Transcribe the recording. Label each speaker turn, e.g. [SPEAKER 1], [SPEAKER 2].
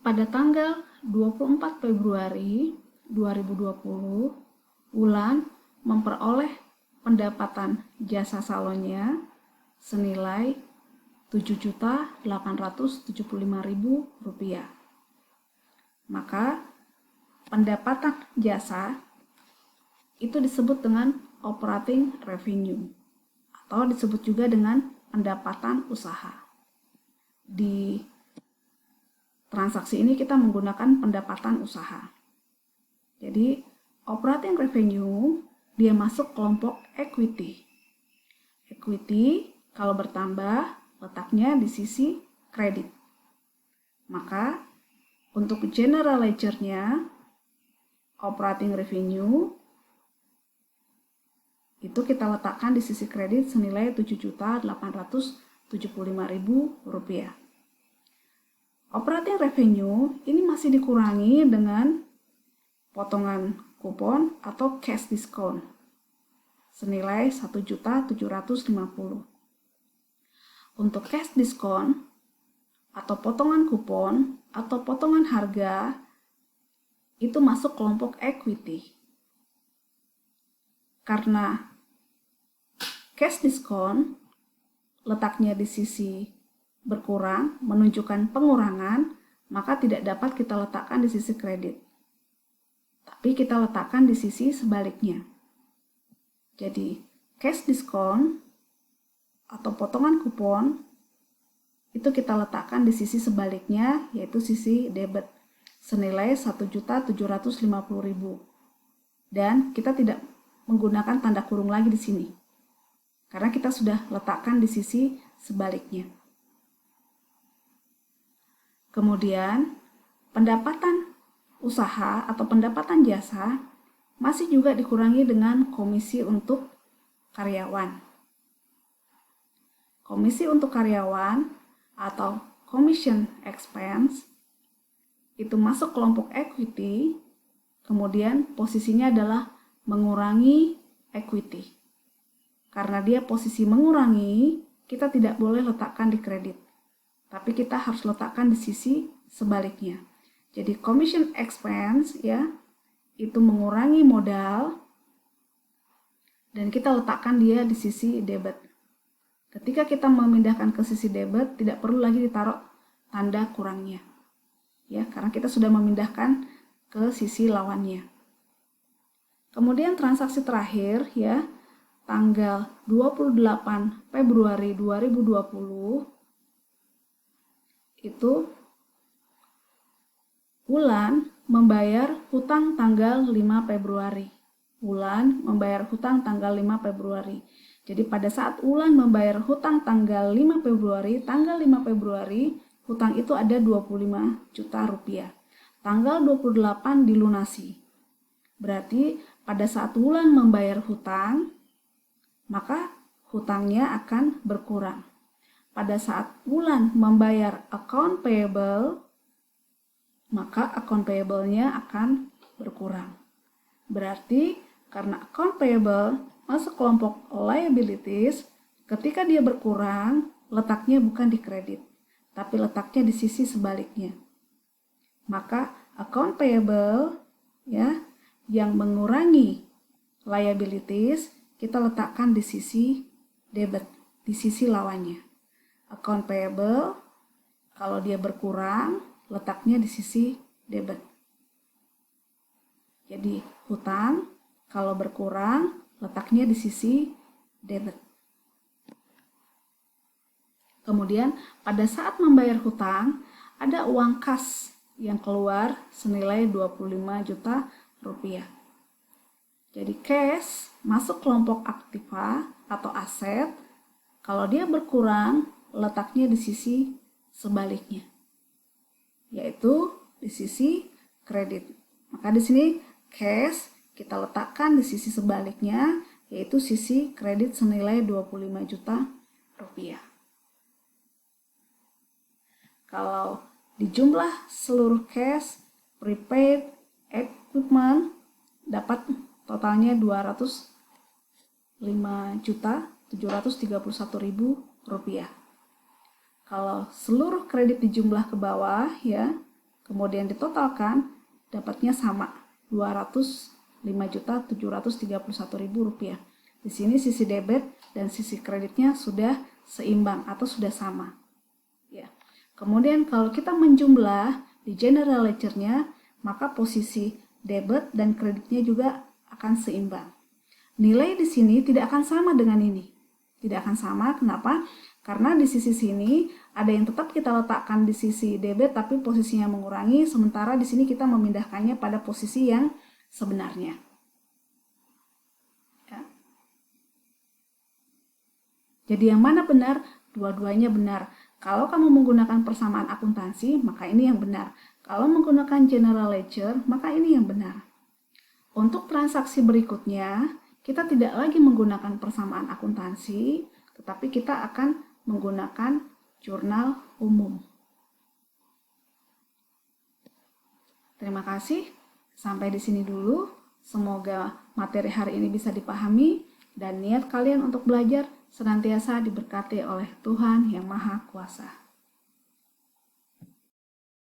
[SPEAKER 1] Pada tanggal 24 Februari 2020, Wulan memperoleh pendapatan jasa salonnya senilai Rp7.875.000. Maka pendapatan jasa itu disebut dengan operating revenue atau disebut juga dengan pendapatan usaha. Di transaksi ini kita menggunakan pendapatan usaha. Jadi operating revenue dia masuk kelompok equity. Equity kalau bertambah letaknya di sisi kredit. Maka untuk general ledger-nya operating revenue itu kita letakkan di sisi kredit senilai Rp7.875.000. Operating revenue ini masih dikurangi dengan potongan kupon atau cash discount senilai Rp1.750.000. Untuk cash discount atau potongan kupon atau potongan harga itu masuk kelompok equity. Karena cash discount letaknya di sisi berkurang, menunjukkan pengurangan, maka tidak dapat kita letakkan di sisi kredit. Tapi kita letakkan di sisi sebaliknya. Jadi, cash discount atau potongan kupon itu kita letakkan di sisi sebaliknya, yaitu sisi debit senilai Rp1.750.000. Dan kita tidak menggunakan tanda kurung lagi di sini. Karena kita sudah letakkan di sisi sebaliknya. Kemudian, pendapatan usaha atau pendapatan jasa masih juga dikurangi dengan komisi untuk karyawan. Komisi untuk karyawan atau commission expense itu masuk kelompok equity, kemudian posisinya adalah mengurangi equity. Karena dia posisi mengurangi, kita tidak boleh letakkan di kredit. Tapi kita harus letakkan di sisi sebaliknya. Jadi commission expense ya, itu mengurangi modal dan kita letakkan dia di sisi debit. Ketika kita memindahkan ke sisi debit, tidak perlu lagi ditaruh tanda kurangnya. Ya, karena kita sudah memindahkan ke sisi lawannya. Kemudian transaksi terakhir ya, tanggal 28 Februari 2020 itu Wulan membayar hutang tanggal 5 Februari. Wulan membayar hutang tanggal 5 Februari. Jadi pada saat Wulan membayar hutang tanggal 5 Februari, hutang itu ada 25 juta rupiah. Tanggal 28 dilunasi. Berarti pada saat Wulan membayar hutang, maka hutangnya akan berkurang. Pada saat Wulan membayar account payable, maka account payable-nya akan berkurang. Berarti karena account payable masuk kelompok liabilities, ketika dia berkurang, letaknya bukan di kredit, tapi letaknya di sisi sebaliknya. Maka account payable ya yang mengurangi liabilities kita letakkan di sisi debit, di sisi lawannya. Account payable kalau dia berkurang letaknya di sisi debit. Jadi hutang kalau berkurang letaknya di sisi debit. Kemudian pada saat membayar hutang ada uang kas yang keluar senilai 25 juta rupiah. Jadi cash masuk kelompok aktiva atau aset. Kalau dia berkurang letaknya di sisi sebaliknya, yaitu di sisi kredit. Maka di sini cash kita letakkan di sisi sebaliknya, yaitu sisi kredit senilai 25 juta rupiah. Kalau dijumlah seluruh cash, prepaid, equipment dapat totalnya 205.731.000 rupiah. Kalau seluruh kredit dijumlah ke bawah ya, kemudian ditotalkan, dapatnya sama, Rp205.731.000. Di sini sisi debit dan sisi kreditnya sudah seimbang atau sudah sama. Ya. Kemudian kalau kita menjumlah di general ledger-nya, maka posisi debit dan kreditnya juga akan seimbang. Nilai di sini tidak akan sama dengan ini. Tidak akan sama, kenapa? Karena di sisi sini ada yang tetap kita letakkan di sisi debit tapi posisinya mengurangi, sementara di sini kita memindahkannya pada posisi yang sebenarnya. Ya. Jadi yang mana benar? Dua-duanya benar. Kalau kamu menggunakan persamaan akuntansi, maka ini yang benar. Kalau menggunakan general ledger, maka ini yang benar. Untuk transaksi berikutnya, kita tidak lagi menggunakan persamaan akuntansi, tetapi kita akan menggunakan jurnal umum. Terima kasih. Sampai di sini dulu. Semoga materi hari ini bisa dipahami dan niat kalian untuk belajar senantiasa diberkati oleh Tuhan Yang Maha Kuasa.